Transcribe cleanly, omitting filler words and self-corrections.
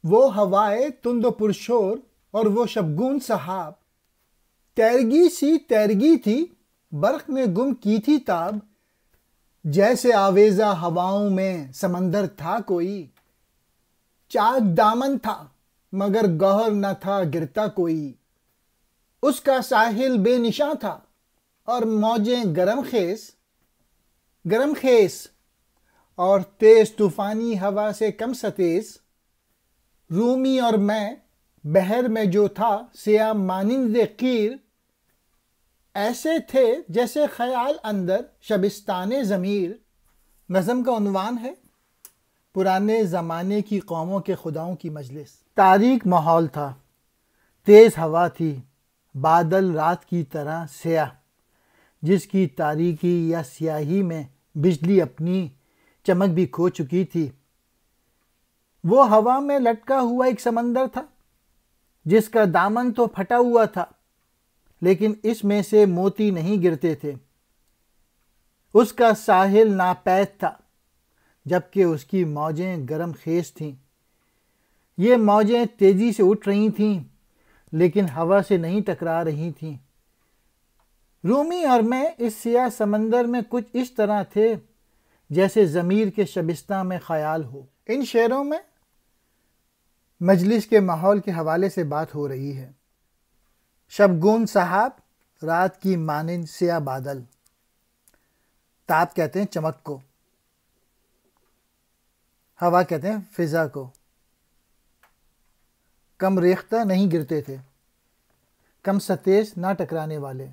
وہ ہوائے تند و پرشور اور وہ شبگون سحاب، تیرگی سی تیرگی تھی برق نے گم کی تھی تاب، جیسے آویزہ ہواؤں میں سمندر تھا کوئی، چاک دامن تھا مگر گوہر نہ تھا گرتا کوئی، اس کا ساحل بے نشاں تھا اور موجیں گرم خیز اور تیز طوفانی ہوا سے کم ستیز، رومی اور میں بحر میں جو تھا سیاہ مانند قیر، ایسے تھے جیسے خیال اندر شبستان ضمیر۔ نظم کا عنوان ہے پرانے زمانے کی قوموں کے خداؤں کی مجلس۔ تاریک ماحول تھا، تیز ہوا تھی، بادل رات کی طرح سیاہ، جس کی تاریکی یا سیاہی میں بجلی اپنی چمک بھی کھو چکی تھی۔ وہ ہوا میں لٹکا ہوا ایک سمندر تھا جس کا دامن تو پھٹا ہوا تھا، لیکن اس میں سے موتی نہیں گرتے تھے۔ اس کا ساحل ناپید تھا جبکہ اس کی موجیں گرم خیز تھیں۔ یہ موجیں تیزی سے اٹھ رہی تھیں لیکن ہوا سے نہیں ٹکرا رہی تھیں۔ رومی اور میں اس سیاہ سمندر میں کچھ اس طرح تھے جیسے ضمیر کے شبستان میں خیال ہو۔ ان شعروں میں مجلس کے ماحول کے حوالے سے بات ہو رہی ہے۔ شبگون سحاب، رات کی مانند سیاہ بادل۔ تاب کہتے ہیں چمک کو، ہوا کہتے ہیں فضا کو۔ کم ریختہ نہیں گرتے تھے، کم ستیز نہ ٹکرانے والے۔